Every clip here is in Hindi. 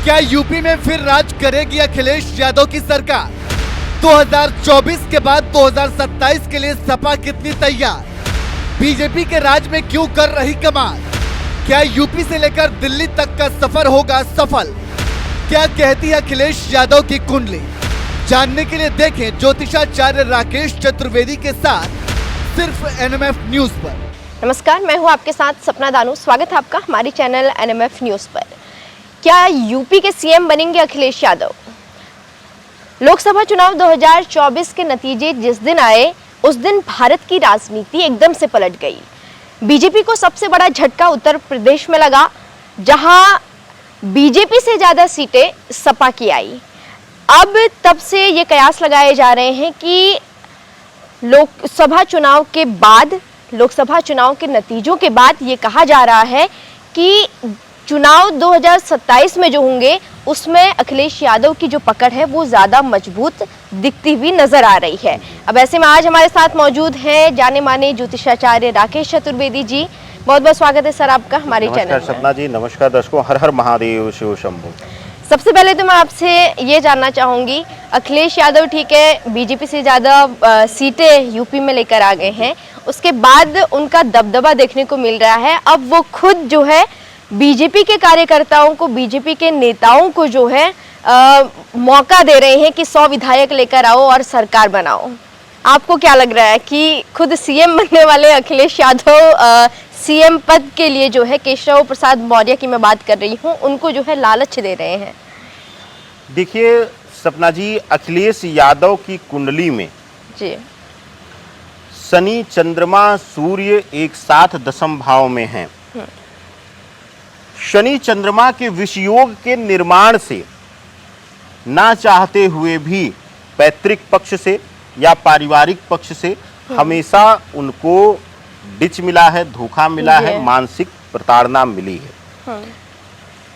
क्या यूपी में फिर राज करेगी अखिलेश यादव की सरकार? 2024 के बाद 2027 के लिए सपा कितनी तैयार? बीजेपी के राज में क्यों कर रही कमाल? क्या यूपी से लेकर दिल्ली तक का सफर होगा सफल? क्या कहती है अखिलेश यादव की कुंडली? जानने के लिए देखें ज्योतिषाचार्य राकेश चतुर्वेदी के साथ सिर्फ एनएमएफ न्यूज पर। नमस्कार, मैं हूं आपके साथ सपना दानू। स्वागत है आपका हमारी चैनल एनएमएफ न्यूज पर। क्या यूपी के सीएम बनेंगे अखिलेश यादव? लोकसभा चुनाव 2024 के नतीजे जिस दिन आए उस दिन भारत की राजनीति एकदम से पलट गई। बीजेपी को सबसे बड़ा झटका उत्तर प्रदेश में लगा, जहां बीजेपी से ज्यादा सीटें सपा की आई। अब तब से ये कयास लगाए जा रहे हैं कि लोकसभा चुनाव के नतीजों के बाद ये कहा जा रहा है कि चुनाव 2027 में जो होंगे उसमें अखिलेश यादव की जो पकड़ है वो ज्यादा मजबूत दिखती हुई नजर आ रही है। अब ऐसे में आज हमारे साथ मौजूद हैं जाने माने ज्योतिषाचार्य राकेश चतुर्वेदी जी। बहुत बहुत स्वागत है सर आपका हमारे चैनल में। नमस्कार सपना जी, नमस्कार दर्शकों। हर हर महादेव, शिव शंभू। सबसे पहले तो मैं आपसे ये जानना चाहूंगी, अखिलेश यादव ठीक है बीजेपी से ज्यादा सीटें यूपी में लेकर आ गए हैं, उसके बाद उनका दबदबा देखने को मिल रहा है। अब वो खुद जो है बीजेपी के कार्यकर्ताओं को, बीजेपी के नेताओं को जो है मौका दे रहे हैं कि 100 विधायक लेकर आओ और सरकार बनाओ। आपको क्या लग रहा है कि खुद सीएम बनने वाले अखिलेश यादव सीएम पद के लिए जो है केशव प्रसाद मौर्य की मैं बात कर रही हूँ, उनको जो है लालच दे रहे हैं? देखिए सपना जी, अखिलेश यादव की कुंडली में जी शनि, चंद्रमा, सूर्य एक साथ दशम भाव में हैं। शनि चंद्रमा के विषयोग के निर्माण से ना चाहते हुए भी पैतृक पक्ष से या पारिवारिक पक्ष से हमेशा उनको डिच मिला है, धोखा मिला है, मानसिक प्रताड़ना मिली है।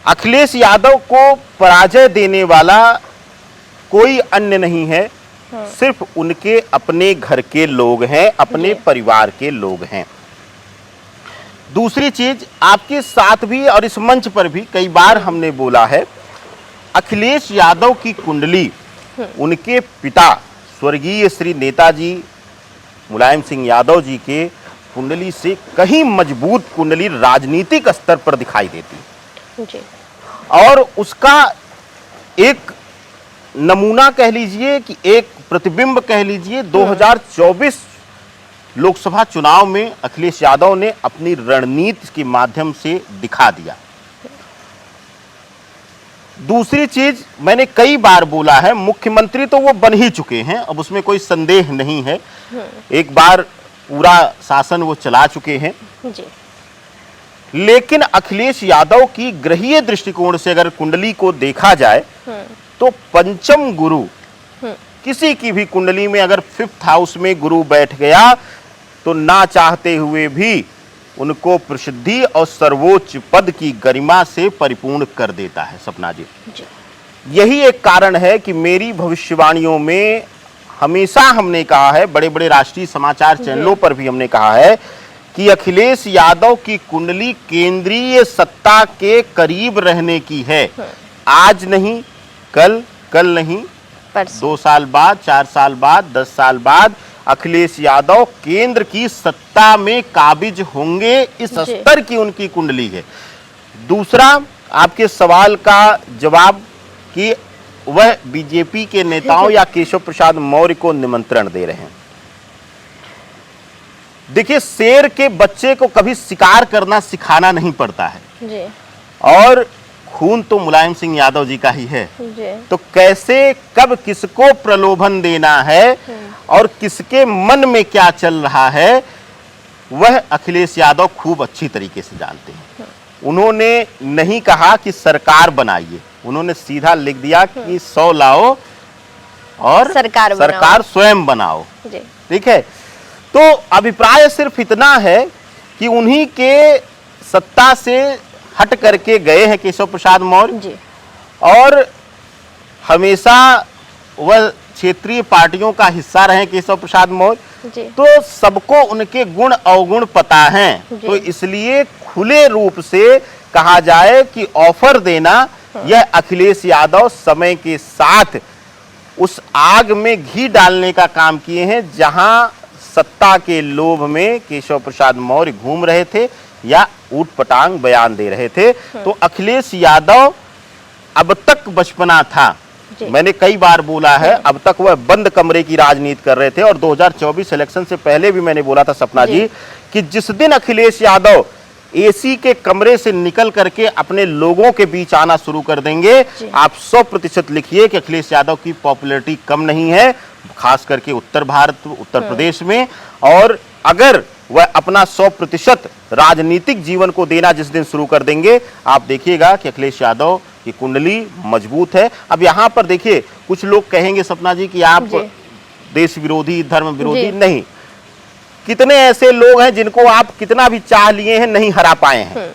अखिलेश यादव को पराजय देने वाला कोई अन्य नहीं है, सिर्फ उनके अपने घर के लोग हैं, अपने परिवार के लोग हैं। दूसरी चीज, आपके साथ भी और इस मंच पर भी कई बार हमने बोला है, अखिलेश यादव की कुंडली उनके पिता स्वर्गीय श्री नेताजी मुलायम सिंह यादव जी के कुंडली से कहीं मजबूत कुंडली राजनीतिक स्तर पर दिखाई देती जी। और उसका एक नमूना कह लीजिए कि एक प्रतिबिंब कह लीजिए, 2024 लोकसभा चुनाव में अखिलेश यादव ने अपनी रणनीति के माध्यम से दिखा दिया। दूसरी चीज, मैंने कई बार बोला है, मुख्यमंत्री तो वो बन ही चुके हैं, अब उसमें कोई संदेह नहीं है। एक बार पूरा शासन वो चला चुके हैं जी। लेकिन अखिलेश यादव की ग्रहीय दृष्टिकोण से अगर कुंडली को देखा जाए तो पंचम गुरु किसी की भी कुंडली में अगर 5th हाउस में गुरु बैठ गया तो ना चाहते हुए भी उनको प्रसिद्धि और सर्वोच्च पद की गरिमा से परिपूर्ण कर देता है सपना जी। यही एक कारण है कि मेरी भविष्यवाणियों में हमेशा हमने कहा है, बड़े बड़े राष्ट्रीय समाचार चैनलों पर भी हमने कहा है कि अखिलेश यादव की कुंडली केंद्रीय सत्ता के करीब रहने की है। आज नहीं, कल नहीं, 2 साल बाद, 4 साल बाद, 10 साल बाद अखिलेश यादव केंद्र की सत्ता में काबिज होंगे, इस स्तर की उनकी कुंडली है। दूसरा, आपके सवाल का जवाब कि वह बीजेपी के नेताओं या केशव प्रसाद मौर्य को निमंत्रण दे रहे हैं। देखिए, शेर के बच्चे को कभी शिकार करना सिखाना नहीं पड़ता है जी। और खून तो मुलायम सिंह यादव जी का ही है जी। तो कैसे, कब किसको प्रलोभन देना है और किसके मन में क्या चल रहा है, वह अखिलेश यादव खूब अच्छी तरीके से जानते हैं। उन्होंने नहीं कहा कि सरकार बनाइए, उन्होंने सीधा लिख दिया कि 100 लाओ और सरकार स्वयं बनाओ। ठीक है, तो अभिप्राय सिर्फ इतना है कि उन्हीं के सत्ता से हट करके गए हैं केशव प्रसाद मौर्य, और हमेशा वह क्षेत्रीय पार्टियों का हिस्सा रहे केशव प्रसाद मौर्य, तो सबको उनके गुण अवगुण पता हैं। तो इसलिए खुले रूप से कहा जाए कि ऑफर देना यह अखिलेश यादव समय के साथ उस आग में घी डालने का काम किए हैं जहां सत्ता के लोभ में केशव प्रसाद मौर्य घूम रहे थे या ऊटपटांग बयान दे रहे थे। तो अखिलेश यादव अब तक बचपना था, मैंने कई बार बोला है, अब तक वह बंद कमरे की राजनीति कर रहे थे। और 2024 इलेक्शन से पहले भी मैंने बोला था सपना जी कि जिस दिन अखिलेश यादव एसी के कमरे से निकल करके अपने लोगों के बीच आना शुरू कर देंगे, आप 100% लिखिए कि अखिलेश यादव की पॉपुलैरिटी कम नहीं है, खास करके उत्तर भारत, उत्तर प्रदेश में। और अगर वह अपना 100% राजनीतिक जीवन को देना जिस दिन शुरू कर देंगे, आप देखिएगा कि अखिलेश यादव की कुंडली मजबूत है। अब यहां पर देखिए, कुछ लोग कहेंगे सपना जी कि आप देश विरोधी, धर्म विरोधी, नहीं। कितने ऐसे लोग हैं जिनको आप कितना भी चाह लिए हैं, नहीं हरा पाए हैं।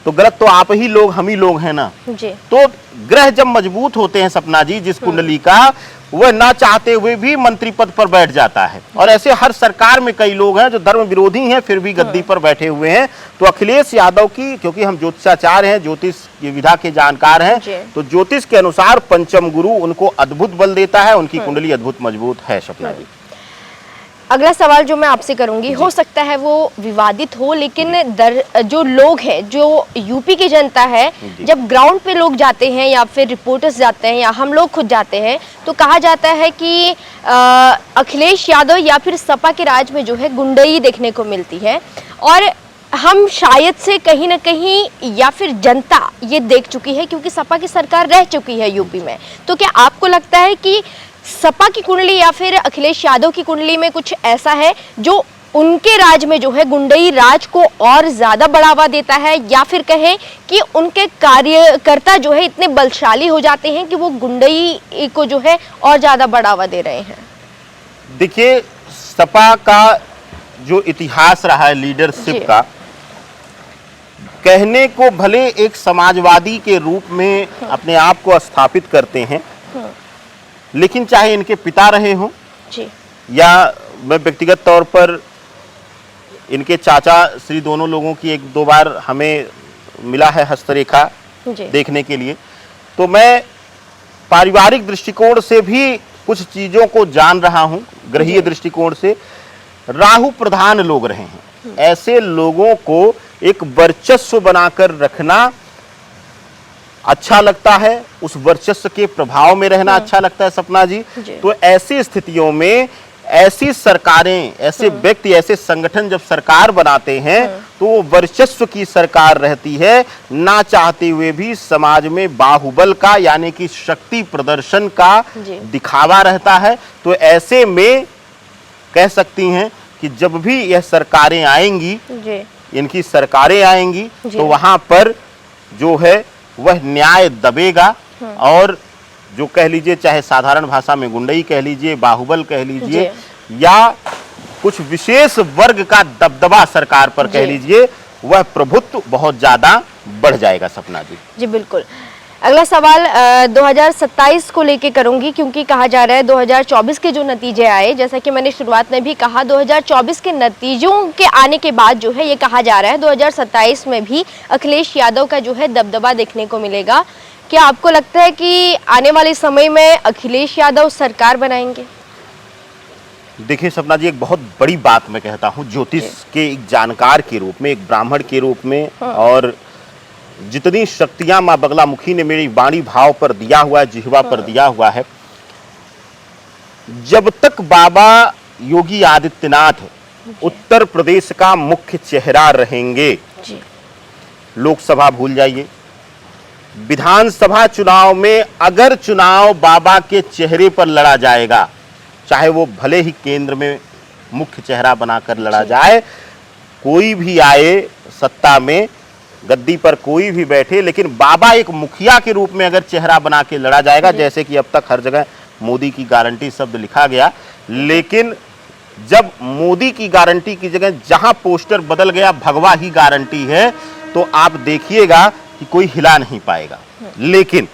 तो गलत तो आप ही लोग, हम ही लोग हैं ना जी। तो ग्रह जब मजबूत होते हैं सपना जी, जिस कुंडली का, वह ना चाहते हुए भी मंत्री पद पर बैठ जाता है। और ऐसे हर सरकार में कई लोग हैं जो धर्म विरोधी हैं फिर भी गद्दी पर बैठे हुए हैं। तो अखिलेश यादव की, क्योंकि हम ज्योतिषाचार्य हैं, ज्योतिष की विधा के जानकार हैं, तो ज्योतिष के अनुसार पंचम गुरु उनको अद्भुत बल देता है, उनकी कुंडली अद्भुत मजबूत है सपना जी। अगला सवाल जो मैं आपसे करूंगी, हो सकता है वो विवादित हो, लेकिन जो लोग हैं, जो यूपी की जनता है, जब ग्राउंड पे लोग जाते हैं या फिर रिपोर्टर्स जाते हैं या हम लोग खुद जाते हैं, तो कहा जाता है कि अखिलेश यादव या फिर सपा के राज में जो है गुंडई देखने को मिलती है। और हम शायद से कहीं ना कहीं, या फिर जनता ये देख चुकी है क्योंकि सपा की सरकार रह चुकी है यूपी में। तो क्या आपको लगता है कि सपा की कुंडली या फिर अखिलेश यादव की कुंडली में कुछ ऐसा है जो उनके राज में जो है गुंडई राज को और ज्यादा बढ़ावा देता है, या फिर कहें कि उनके कार्यकर्ता जो है इतने बलशाली हो जाते हैं कि वो गुंडई को जो है और ज्यादा बढ़ावा दे रहे हैं? देखिए, सपा का जो इतिहास रहा है लीडरशिप का, कहने को भले एक समाजवादी के रूप में अपने आप को स्थापित करते हैं, लेकिन चाहे इनके पिता रहे हों या मैं व्यक्तिगत तौर पर इनके चाचा श्री, दोनों लोगों की एक दो बार हमें मिला है हस्तरेखा देखने के लिए, तो मैं पारिवारिक दृष्टिकोण से भी कुछ चीजों को जान रहा हूं। ग्रहीय दृष्टिकोण से राहु प्रधान लोग रहे हैं, ऐसे लोगों को एक वर्चस्व बनाकर रखना अच्छा लगता है, उस वर्चस्व के प्रभाव में रहना अच्छा लगता है सपना जी। तो ऐसी स्थितियों में ऐसी सरकारें, ऐसे व्यक्ति, ऐसे संगठन जब सरकार बनाते हैं तो वो वर्चस्व की सरकार रहती है, ना चाहते हुए भी समाज में बाहुबल का यानी कि शक्ति प्रदर्शन का दिखावा रहता है। तो ऐसे में कह सकती हैं कि जब भी यह सरकारें आएंगी, इनकी सरकारें आएंगी, तो वहां पर जो है वह न्याय दबेगा। और जो कह लीजिए, चाहे साधारण भाषा में गुंडई कह लीजिए, बाहुबल कह लीजिए, या कुछ विशेष वर्ग का दबदबा सरकार पर कह लीजिए, वह प्रभुत्व बहुत ज्यादा बढ़ जाएगा सपना जी। जी बिल्कुल। अगला सवाल 2027 को लेके करूंगी, क्योंकि कहा जा रहा है 2024 के जो नतीजे आए, जैसा कि मैंने शुरुआत में भी कहा, 2024 के नतीजों के आने के बाद जो है ये कहा जा रहा है 2027 में भी अखिलेश यादव का जो है दबदबा देखने को मिलेगा। क्या आपको लगता है कि आने वाले समय में अखिलेश यादव सरकार बनाएंगे? देखिए सपना जी, एक बहुत बड़ी बात मैं कहता हूँ ज्योतिष के एक जानकार के रूप में, एक ब्राह्मण के रूप में, और जितनी शक्तियां मां बगलामुखी ने मेरी वाणी भाव पर दिया हुआ है, जिह्वा पर दिया हुआ है, जब तक बाबा योगी आदित्यनाथ उत्तर प्रदेश का मुख्य चेहरा रहेंगे, लोकसभा भूल जाइए, विधानसभा चुनाव में अगर चुनाव बाबा के चेहरे पर लड़ा जाएगा, चाहे वो भले ही केंद्र में मुख्य चेहरा बनाकर लड़ा जाए, कोई भी आए सत्ता में, गद्दी पर कोई भी बैठे, लेकिन बाबा एक मुखिया के रूप में अगर चेहरा बना के लड़ा जाएगा, जैसे कि अब तक हर जगह मोदी की गारंटी शब्द लिखा गया, लेकिन जब मोदी की गारंटी की जगह जहां पोस्टर बदल गया भगवा ही गारंटी है, तो आप देखिएगा कि कोई हिला नहीं पाएगा। लेकिन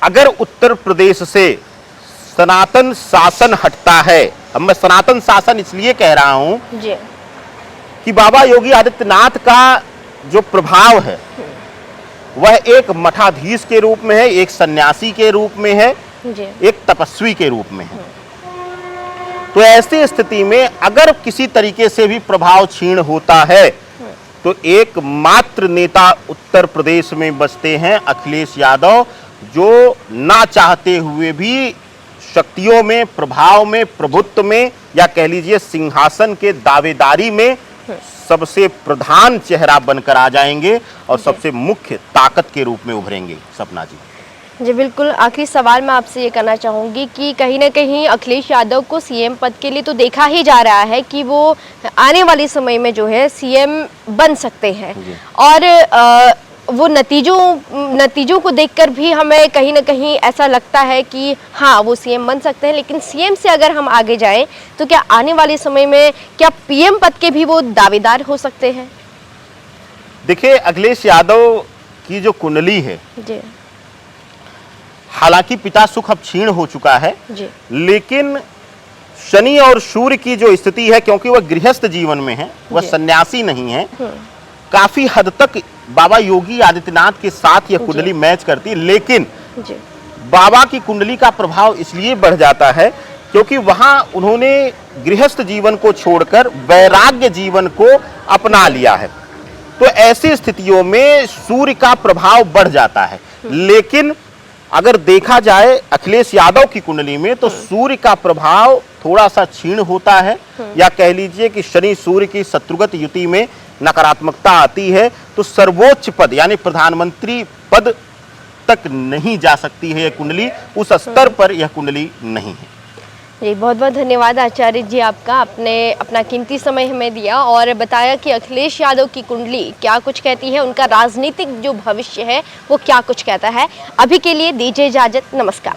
अगर उत्तर प्रदेश से सनातन शासन हटता है, अब मैं सनातन शासन इसलिए कह रहा हूं कि बाबा योगी आदित्यनाथ का जो प्रभाव है वह एक मठाधीश के रूप में है, एक सन्यासी के रूप में है, जी एक तपस्वी के रूप में है। तो ऐसी स्थिति में अगर किसी तरीके से भी प्रभाव क्षीण होता है तो एकमात्र नेता उत्तर प्रदेश में बचते हैं अखिलेश यादव, जो ना चाहते हुए भी शक्तियों में, प्रभाव में, प्रभुत्व में, या कह लीजिए सिंहासन के दावेदारी में सबसे प्रधान चेहरा बनकर आ जाएंगे और सबसे मुख्य ताकत के रूप में उभरेंगे। सपना जी जी बिल्कुल, आखिरी सवाल मैं आपसे ये करना चाहूँगी कि कहीं ना कहीं अखिलेश यादव को सीएम पद के लिए तो देखा ही जा रहा है कि वो आने वाले समय में जो है सीएम बन सकते हैं, और वो नतीजों को देखकर भी हमें कहीं ना कहीं ऐसा लगता है कि हाँ वो सीएम बन सकते हैं। लेकिन सीएम से अगर हम आगे जाएं तो क्या आने वाले समय में क्या पीएम पद के भी वो दावेदार हो सकते हैं? देखिए, अखिलेश यादव की जो कुंडली है, जी हालांकि पिता सुख अब क्षीण हो चुका है, जी लेकिन शनि और सूर्य की जो स्थिति है, क्योंकि वह गृहस्थ जीवन में है, वह सन्यासी नहीं है, काफी हद तक बाबा योगी आदित्यनाथ के साथ यह कुंडली मैच करती है। लेकिन जी बाबा की कुंडली का प्रभाव इसलिए बढ़ जाता है क्योंकि वहां उन्होंने गृहस्थ जीवन को छोड़कर वैराग्य जीवन को अपना लिया है। तो ऐसी स्थितियों में सूर्य का प्रभाव बढ़ जाता है। लेकिन अगर देखा जाए अखिलेश यादव की कुंडली में तो सूर्य का प्रभाव थोड़ा सा क्षीण होता है, या कह लीजिए कि शनि सूर्य की शत्रुगत युति में नकारात्मकता आती है, तो सर्वोच्च पद यानी प्रधानमंत्री पद तक नहीं जा सकती है यह कुंडली, उस स्तर पर यह कुंडली नहीं है। जी बहुत बहुत धन्यवाद आचार्य जी आपका, आपने अपना कीमती समय हमें दिया और बताया कि अखिलेश यादव की कुंडली क्या कुछ कहती है, उनका राजनीतिक जो भविष्य है वो क्या कुछ कहता है। अभी के लिए दीजिए इजाजत, नमस्कार।